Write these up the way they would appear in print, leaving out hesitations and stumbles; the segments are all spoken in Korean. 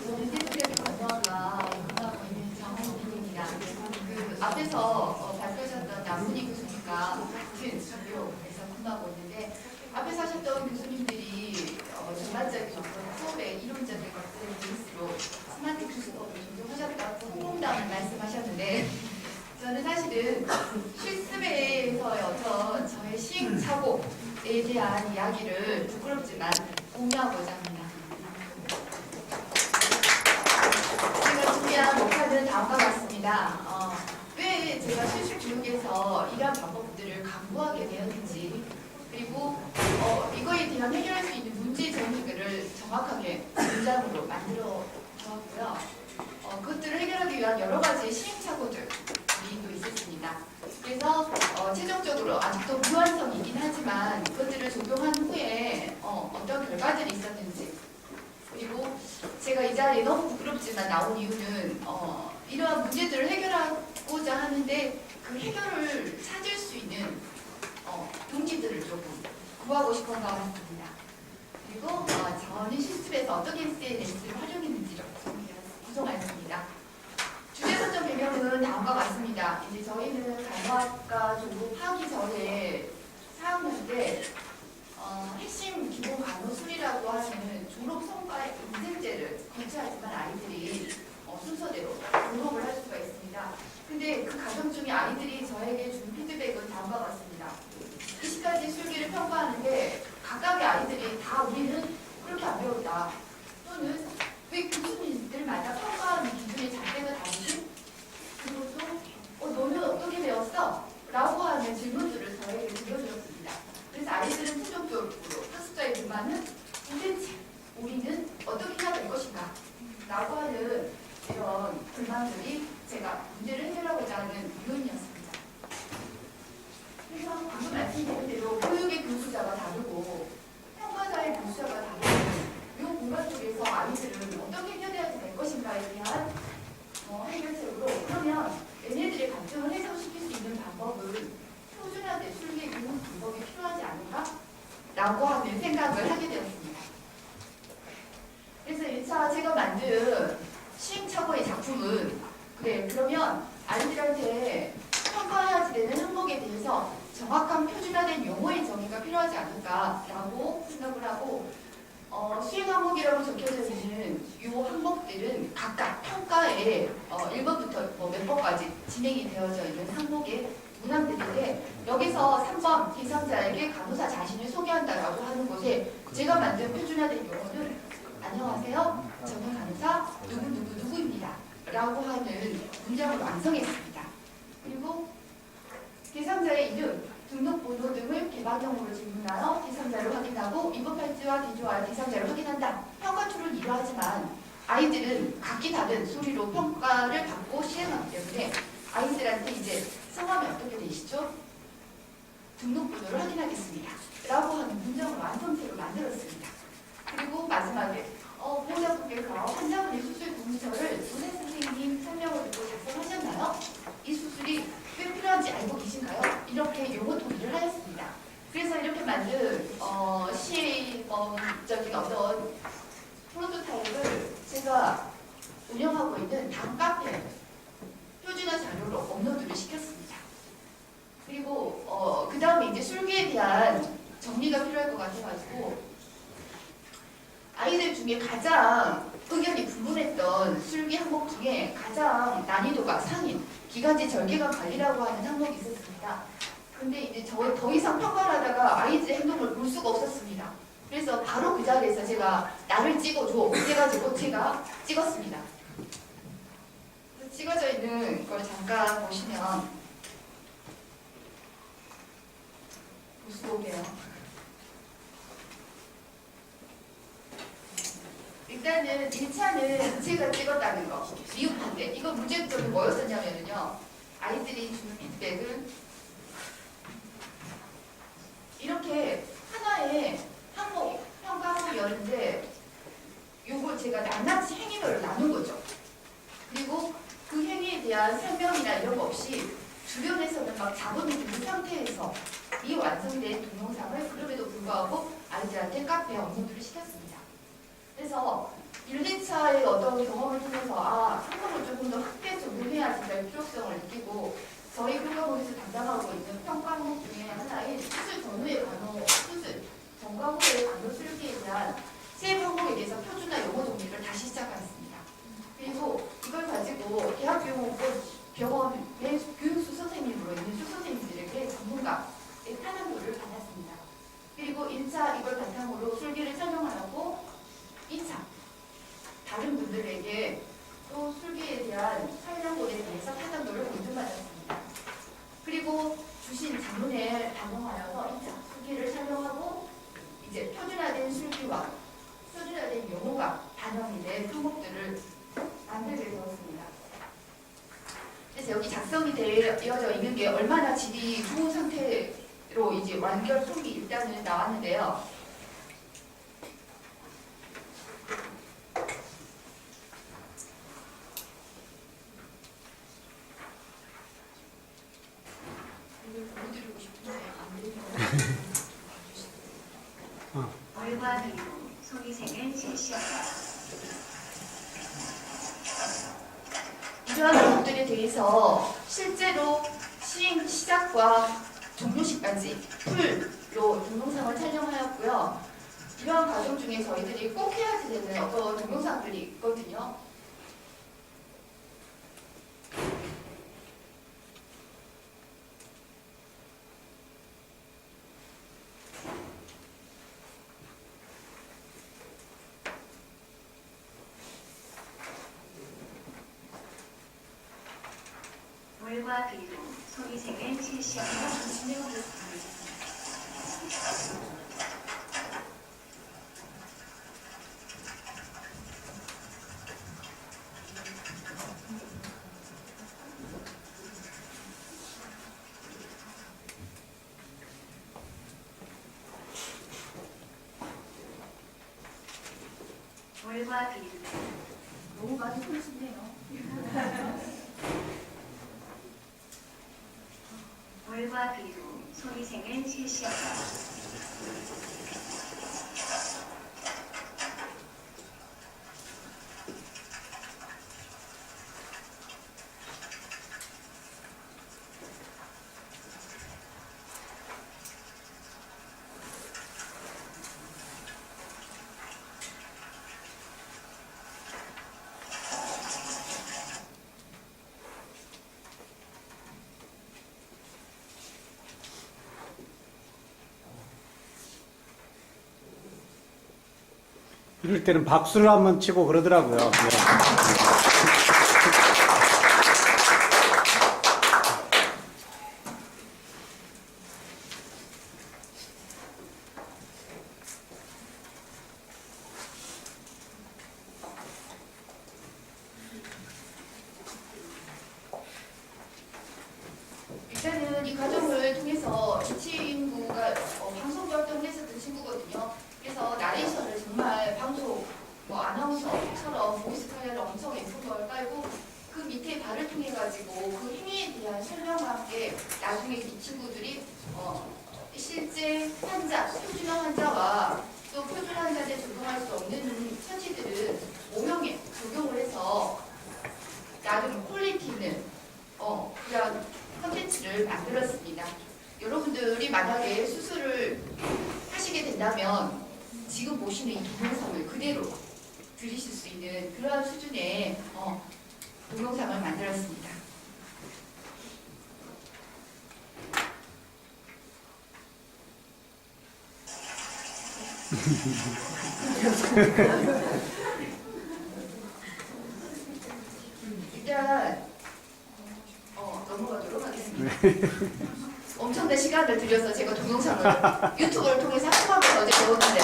저는 피드백 전문가 운영하고 있는 정은빈입니다. 앞에서 발표하셨던 양문희 교수님과 같은 전교에서 근무하고 있는데 앞에서 하셨던 교수님들이 전반적인 수업의 이론적인 것들을 베이스로 스마트 수업을 존중하셨다고 홍콩담을 말씀하셨는데 저는 사실은 실습에서의 어떤 저의 시행착오에 대한 이야기를 부끄럽지만 공유하고자 합니다. 제가 준비한 목표는 다음과 같습니다. 왜 제가 실습 교육에서 이러한 방법들을 강구하게 되었는지, 그리고 이거에 대한 해결할 수 있는 문제 정리들을 정확하게 문장으로 만들어 주었고요. 그것들을 해결하기 위한 여러 가지 시행착오들이 또 있었습니다. 그래서 최종적으로 아직도 무완성이긴 하지만 그것들을 적용한 후에 어떤 결과들이 있었는지, 그리고 제가 이 자리에 너무 부끄럽지만 나온 이유는 이러한 문제들을 해결하고자 하는데 그 해결을 찾을 수 있는 동기들을 조금 구하고 싶은 것 같습니다. 그리고 저는 실습에서 어떻게 SNS를 활용했는지를 구성하였습니다. 주제 선정 배경은 다음과 같습니다. 이제 저희는 간호학과 졸업하기 전에 4학년 때 핵심 기본 간호술이라고 하는 졸업 성과 인생제를 거쳐야지만 아이들이 순서대로 졸업을 할 수가 있습니다. 근데 그 과정 중에 아이들이 저에게 준 피드백은 다음과 같습니다. 20가지 술기를 평가하는데 각각의 아이들이 다 우리는 그렇게 안 배웠다, 또는 왜 교수님들마다 평가하는 기준의 잣대가 다르지? 그리고 또 너는 어떻게 배웠어? 라고 하는 질문들을 저에게 들려주었습니다. 그래서 아이들은 최종적으로 학습자의 불만은 도대체 우리는 어떻게 해야 될 것인가? 라고 하는 이런 불만들이 제가 문제를 해결하고자 하는 이유였습니다. 그래서 방금 말씀드린 대로 교육의 교수자가 다르고 평가자의 교수자가 다르고 이 공간 속에서 아이들은 어떻게 해결해야 될 것인가에 대한 해결책으로, 그러면 얘네들의 감정을 해소시킬 수 있는 방법은 표준화된 술기 교육 방법이 필요하지 않을까? 라고 하는 생각을 하게 되었습니다. 그래서 1차 제가 만든 시행착오의 작품은 그러면 아이들한테 평가해야지 되는 항목에 대해서 정확한 표준화된 용어의 정의가 필요하지 않을까라고 생각을 하고, 수행 항목이라고 적혀져 있는 이 항목들은 각각 평가에 1번부터 몇 번까지 진행이 되어져 있는 항목의 문항들인데, 여기서 3번 대상자에게 간호사 자신을 소개한다라고 하는 곳에 제가 만든 표준화된 용어는 안녕하세요, 저는 간호사 누구누구누구입니다 라고 하는 문장을 완성했습니다. 그리고 대상자의 이름, 등록번호 등을 개방형으로 질문하여 대상자를 확인하고 입법할지와 대조하여 대상자를 확인한다. 평가 툴은 이러하지만 아이들은 각기 다른 소리로 평가를 받고 시행하기 때문에 아이들한테 이제 성함이 어떻게 되시죠? 등록번호를 확인하겠습니다 라고 하는 문장을 완성체로 만들었습니다. 그리고 마지막에 보호자분께서 환자분의 수술 동의서를 의사 선생님 설명을 듣고 작성하셨나요? 이 수술이 왜 필요한지 알고 계신가요? 이렇게 용어 통일을 하였습니다. 그래서 이렇게 만든 시범적인 어떤 프로토타입을 제가 운영하고 있는 단카페 표준화 자료로 업로드를 시켰습니다. 그리고 그 다음에 이제 술기에 대한 정리가 필요할 것 같아가지고 아이들 중에 가장 의견이 분분했던 술기 항목 중에 가장 난이도가 상인 기관지 절개관 관리라고 하는 항목이 있었습니다. 근데 이제 더 이상 평가를 하다가 아이들의 행동을 볼 수가 없었습니다. 그래서 바로 그 자리에서 제가 나를 찍어줘 해가지고 제가 찍었습니다. 찍어져 있는 걸 잠깐 보시면 볼 수 오게요. 일단은 1차는 제가 찍었다는 거, 미흡한데 이거 문제점이 뭐였었냐면요, 아이들이 주는 피드백은 이렇게 하나의 항목, 평가 항목이었는데 요걸 제가 낱낱이 행위별로 나눈 거죠. 그리고 그 행위에 대한 설명이나 이런 거 없이 주변에서는 막 자본이 있는 상태에서 이 완성된 동영상을 그럼에도 불구하고 아이들한테 카페에 업로드를 시켰습니다. 그래서 1, 2차의 어떤 경험을 통해서 상품을 조금 더 확대 적용해야 된다는 필요성을 느끼고 저희 교과목에서 담당하고 있는 평가 과목 중에 하나인 수술 전후의 간호, 수술 전과 후의 간호 술기에 대한 세 항목에 대해서 표준화 용어 정리를 다시 시작하였습니다. 그리고 이걸 가지고 대학교육병원의 교육수 선생님으로 있는 수 선생님들에게 전문가의 탄원도를 받았습니다. 그리고 1차 이걸 바탕으로 술기를 설명하고 2차 다른 분들에게 또 술기에 대한 설명본에 대해서 탄원도를 공증받았습니다. 그리고 주신 질문에 반영하여서 2차 술기를 설명하고 이제 표준화된 술기와 표준화된 용어가 반영이 된 항목들을 만들게 되었습니다. 그래서 여기 작성이 되어져 있는 게 얼마나 질이 좋은 상태로 이제 완결 속이 일단은 나왔는데요. 보여드리고 싶은데 안 되면 월과 비로 소리생을 실시한다. 이러한 부분들에 대해서 실제로 시행 시작과 종료시까지 풀로 동영상을 촬영하였고요. 이러한 과정 중에 저희들이 꼭 해야 되는 어떤 동영상들이 있거든요. 월과 비로 소리생을 실시한다. 진행하겠습니다. 월과 비로 너무 많이 소리시네요. 월과 비로 소리생을 실시한다. 이럴 때는 박수를 한번 치고 그러더라고요. 네. 일단은 이 과정을 통해서 이 친구가 방송 활동을 했었던 친구거든요. 그래서 나레이션을 정말 방송 아나운서처럼 보이스 카메라를 엄청 예쁜 걸 깔고 그 밑에 발을 통해 가지고 그 행위에 대한 설명과 함께 나중에 이 친구들이 실제 환자, 표준화 환자와 또 표준화 환자한테 적용할 수 없는 처지들은 모형에 적용을 해서 나름 퀄리티 있는 그런 컨텐츠를 만들었습니다. 여러분들이 만약에 수술을 하시게 된다면 지금 보시는 이 동영상을 그대로 들으실 수 있는 그러한 수준의 동영상을 만들었습니다. 일단 넘어가도록 하겠습니다. 엄청난 시간을 들여서 제가 동영상을 유튜브를 통해서 한 번을 어제 배웠는데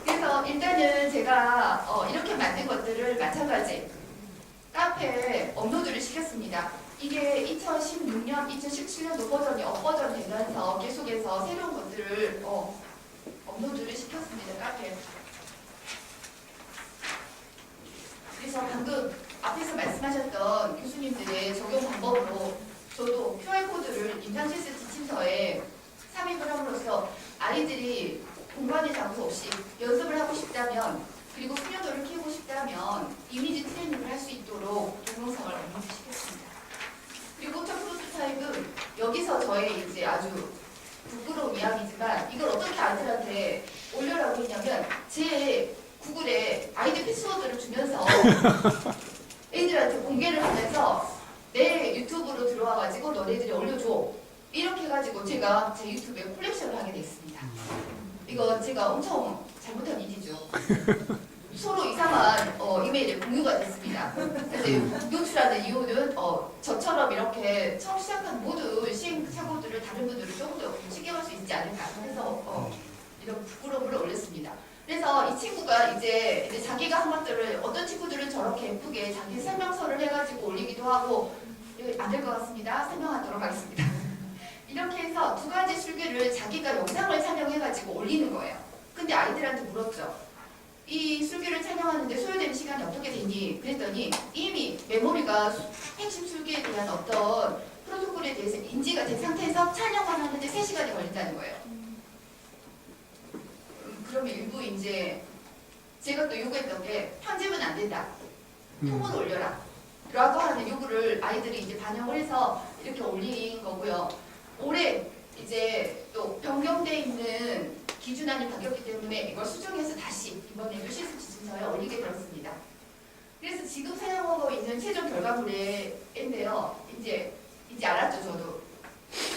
그래서 일단은 제가 이렇게 만든 것들을 마찬가지 카페에 업로드를 시켰습니다. 이게 2016년, 2017년도 버전이 업버전 되면서 계속해서 새로운 것들을 업로드를 시켰습니다. 카페에. 그래서 방금 앞에서 말씀하셨던 교수님들의 적용 방법으로 저도 QR코드를 임상실습 지침서에 삽입을 함으로써 아이들이 공간의 장소 없이 연습을 하고 싶다면 그리고 숙련도를 키우고 싶다면 이미지 트레이닝을 할 수 있도록 동영상을 업로드시켰습니다. 그리고 첫 프로토타입은 여기서 저의 이제 아주 부끄러운 이야기지만 이걸 어떻게 아이들한테 올려라고 했냐면 제 구글에 아이디 패스워드를 주면서 애들한테 공개를 하면서 내 유튜브로 들어와가지고 너네들이 올려줘 이렇게 해가지고 제가 제 유튜브에 콜렉션을 하게 됐습니다. 이거 제가 엄청 잘못한 일이죠. 서로 이상한 이메일에 공유가 됐습니다. 그래서 노출하는 이유는 저처럼 이렇게 처음 시작한 모든 시행착오들을 다른 분들은 조금 더 신경할 수 있지 않을까 해서 이런 부끄러움을 올렸습니다. 그래서 이 친구가 이제 자기가 한 것들을 어떤 친구들은 저렇게 예쁘게 자기 설명서를 해가지고 올리기도 하고 안 될 것 같습니다. 설명하도록 하겠습니다. 이렇게 해서 두 가지 술기를 자기가 영상을 촬영해가지고 올리는 거예요. 근데 아이들한테 물었죠. 이 술기를 촬영하는데 소요되는 시간이 어떻게 되니? 그랬더니 이미 메모리가 핵심 술기에 대한 어떤 프로토콜에 대해서 인지가 된 상태에서 촬영만 하는데 3시간이 걸린다는 거예요. 그러면 일부 이제 제가 또 요구했던 게 편집은 안 된다. 통은 올려라. 라고 하는 요구를 아이들이 이제 반영을 해서 이렇게 올린 거고요. 올해 이제 또 변경되어 있는 기준안이 바뀌었기 때문에 이걸 수정해서 다시 이번에도 실습 지침서에 올리게 되었습니다. 그래서 지금 사용하고 있는 최종 결과물인데요. 이제 알았죠, 저도.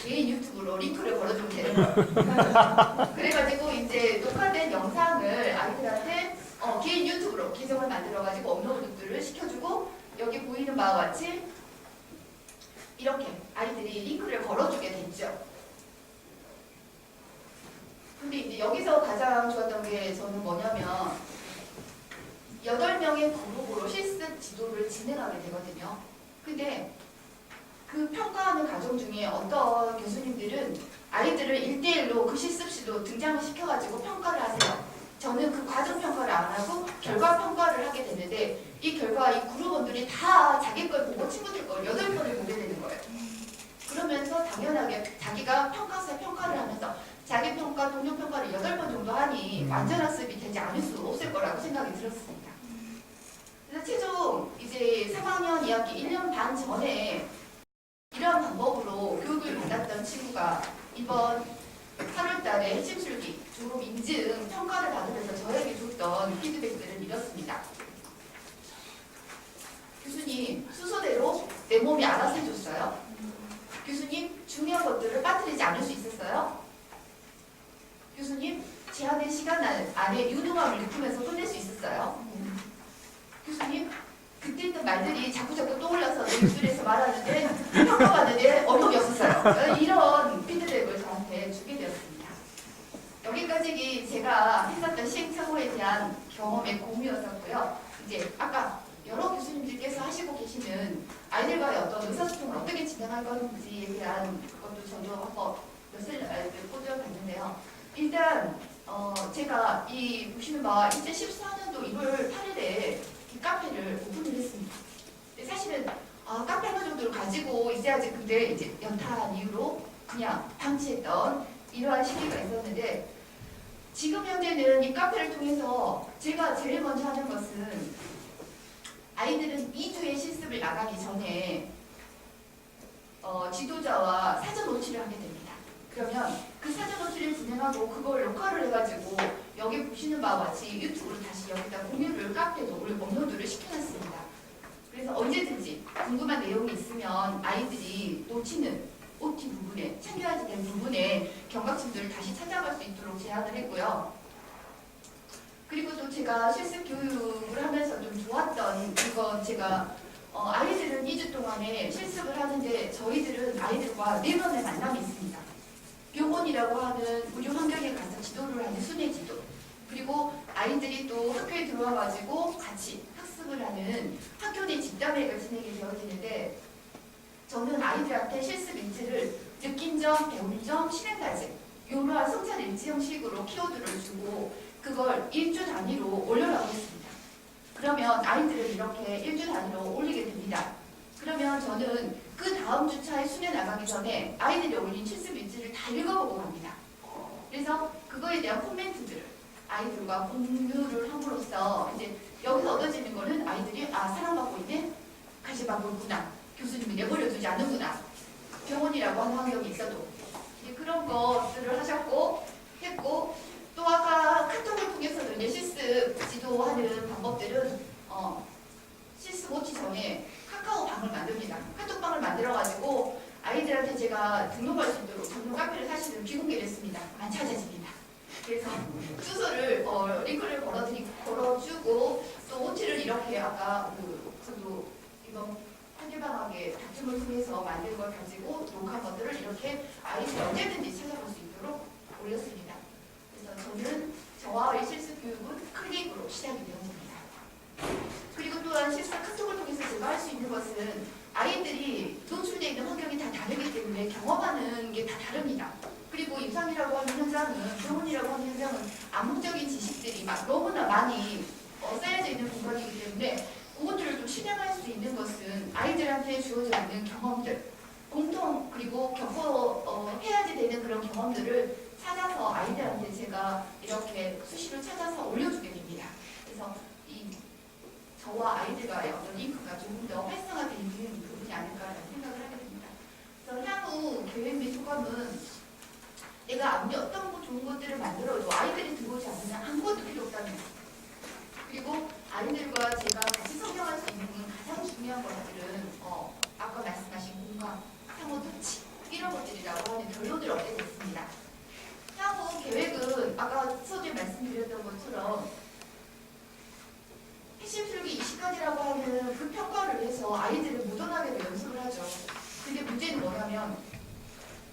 개인 유튜브로 링크를 걸어주면 되는 거예요. 그래가지고 이제 녹화된 영상을 아이들한테 개인 유튜브로 계정을 만들어가지고 업로드를 시켜주고 여기 보이는 바와 같이 이렇게 아이들이 링크를 걸어주게 됐죠. 근데 이제 여기서 가장 좋았던 게 저는 뭐냐면 8명의 그룹으로 실습 지도를 진행하게 되거든요. 근데 그 평가하는 과정 중에 어떤 교수님들은 아이들을 1대1로 그 실습실로 등장을 시켜가지고 평가를 하세요. 저는 그 과정 평가를 안 하고 결과 평가를 하게 되는데 이 결과 이 그룹원들이 다 자기 걸 보고 친구들 걸 8번을 보게 되는 거예요. 그러면서 당연하게 자기가 평가서에 평가를 하면서 자기 평가, 동료 평가를 8번 정도 하니 완전한 학습이 되지 않을 수 없을 거라고 생각이 들었습니다. 그래서 최종 이제 3학년 2학기 1년 반 전에 이러한 방법으로 교육을 받았던 친구가 이번 8월 달에 핵심술기 졸업 인증 평가를 받으면서 저에게 줬던 피드백들은 이렇습니다. 교수님, 순서대로 내 몸이 알아서 해줬어요. 교수님, 중요한 것들을 빠뜨리지 않을 수 있었어요. 교수님, 제한된 시간 안에 유능함을 느끼면서 끝낼 수 있었어요. 교수님, 그때 있던 말들이 자꾸 떠올라서 내 입술에서 말하는데 평가받는데 어려움이 없었어요. 이런 피드백을 저한테 주게 되었습니다. 여기까지 제가 했었던 시행착오에 대한 경험의 공유였었고요. 이제 아까 여러 교수님들께서 하시고 계시는 아이들과의 어떤 의사소통을 어떻게 진행할 건지에 대한 것도 저도 한번 몇 슬라이드 꽂아봤는데요. 일단 제가 이 보시는 바와 2014년도 1월 8일에 이 카페를 오픈을 했습니다. 사실은 카페 하나 정도를 가지고 있어야지 근데 이제 연타한 이유로 그냥 방치했던 이러한 시기가 있었는데 지금 현재는 이 카페를 통해서 제가 제일 먼저 하는 것은 아이들은 2주의 실습을 나가기 전에 지도자와 사전 노출을 하게 됩니다. 그러면 그 사전 노출을 진행하고 그걸 녹화를 해가지고 여기 보시는 바와 같이 유튜브로 다시 여기다 공유를 카페에도 업로드를 시켜놨습니다. 그래서 언제든지 궁금한 내용이 있으면 아이들이 놓치는 OT 부분에 챙겨야 될 부분에 경각심들을 다시 찾아갈 수 있도록 제안을 했고요. 그리고 또 제가 실습 교육을 하면서 좀 좋았던 이건 제가 아이들은 2주 동안에 실습을 하는데 저희들은 아이들과 내면의 만남이 있습니다. 병원이라고 하는 의료 환경에 가서 지도를 하는 순회 지도 그리고 아이들이 또 학교에 들어와가지고 같이 학습을 하는 학교 내 집단회가 진행이 되어지는데 저는 아이들한테 실습 일지를 느낀 점, 배운 점, 실행 과제 이러한 성찰 일지 형식으로 키워드를 주고 그걸 1주 단위로 올려라고 했습니다. 그러면 아이들은 이렇게 1주 단위로 올리게 됩니다. 그러면 저는 그 다음 주차에 순회 나가기 전에 아이들이 올린 실습 일지를 다 읽어보고 갑니다. 그래서 그거에 대한 코멘트들을 아이들과 공유를 함으로써 이제 여기서 얻어지는 거는 아이들이 사랑받고 있는 관심받고 있구나. 교수님이 내버려두지 않는구나. 병원이라고 하는 환경이 있어도 이제 그런 것들을 하셨고 했고 또 아까 카톡을 통해서도 이제 실습 지도하는 방법들은 실습 오기 전에 카카오방을 만듭니다. 카톡방을 만들어가지고 아이들한테 제가 등록할 수 있도록 전용 카페를 사실은 비공개를 했습니다. 안 찾아집니다. 그래서 주소를 링크를 걸어주고 또 OT를 이렇게 아까 저도 이번 한일방학의 답중을 통해서 만든 걸 가지고 녹화한 것들을 이렇게 아이들이 언제든지 찾아볼 수 있도록 올렸습니다. 그래서 저는 저와의 실습 교육은 클릭으로 시작이 되었습니다. 그리고 또한 실습 카톡을 통해서 제가 할 수 있는 것은 아이들이 노출되어 있는 환경이 다 다르기 때문에 경험하는 게 다 다릅니다. 그리고 임상이라고 하는 현장은 병원이라고 하는 현장은 암묵적인 지식들이 막 너무나 많이 쌓여져 있는 공간이기 때문에 그것들을 좀 실행할 수 있는 것은 아이들한테 주어져 있는 경험들 공통 그리고 해야지 되는 그런 경험들을 찾아서 아이들한테 제가 이렇게 수시로 찾아서 올려주게 됩니다. 그래서 저와 아이들과의 어떤 링크가 조금 더 활성화되는 부분이 아닐까라는 생각을 하게 됩니다. 그래서 향후 계획 및 소감은 내가 아무리 어떤 좋은 것들을 만들어도 아이들이 들어오지 않으면 아무것도 필요 없다는 거. 그리고 아이들과 제가 같이 성장할 수 있는 가장 중요한 것들은 아까 말씀하신 공감, 상호 터치 이런 것들이라고 하는 결론을 얻게 됐습니다. 향후 계획은 아까 수업에 말씀드렸던 것처럼 핵심 술기 20가지라고 하는 그 평가를 해서 아이들을 묻어나게 연습을 하죠. 근데 문제는 뭐냐면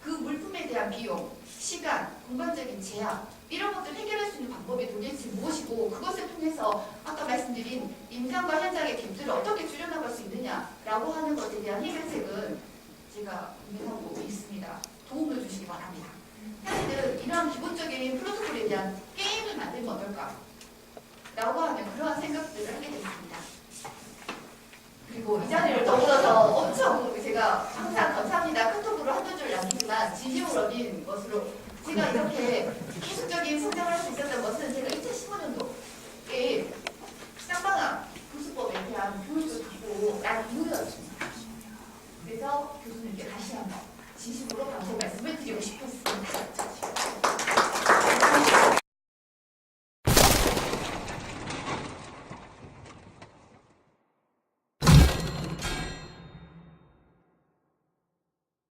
그 물품에 대한 비용, 시간, 공간적인 제약 이런 것들 해결할 수 있는 방법이 도대체 무엇이고 그것을 통해서 아까 말씀드린 임상과 현장의 갭들을 어떻게 줄여나갈 수 있느냐라고 하는 것에 대한 해결책은 제가 고민하고 있습니다. 도움을 주시기 바랍니다. 사실은 이러한 기본적인 프로토콜에 대한 게임을 만들면 어떨까? 라고 하는 그러한 생각들을 하게 됐습니다. 그리고 이 자리를 더불어서 엄청 제가 항상 감사합니다. 카톡으로 한두 줄 남기지만 진심으로 얻은 것으로 제가 이렇게 계속적인 성장을 할 수 있었던 것은 제가 2015년도에 쌍방학 교수법에 대한 교육을 받고 난 이후였습니다. 그래서 교수님께 다시 한번 진심으로 감사의 말씀을 드리고 싶었습니다.